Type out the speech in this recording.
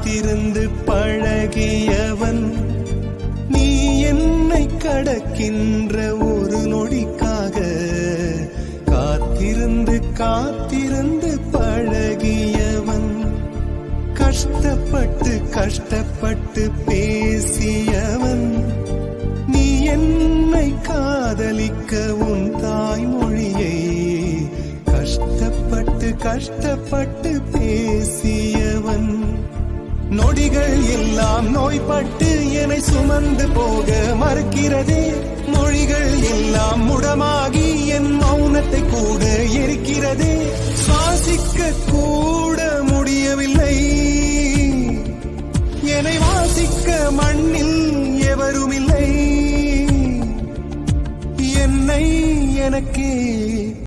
காத்திருந்து பழகியவன் நீ என்னை கடக்கின்ற ஒரு நொடிக்காக காத்திருந்து காத்திருந்து பழகியவன் கஷ்டப்பட்டு கஷ்டப்பட்டு பேசியவன் நீ என்னை காதலிக்க உன் தாய்மொழியை கஷ்டப்பட்டு கஷ்டப்பட்டு பேசியவன் நொடிகள் எல்லாம் நோய்பட்டு என்னை சுமந்து போக மறுக்கிறதே மொழிகள் எல்லாம் முடமாகி என் மௌனத்தை கூட எரிக்கிறதே சுவாசிக்க கூட முடியவில்லை என்னை வாசிக்க மண்ணில் எவருமில்லை என்னை எனக்கே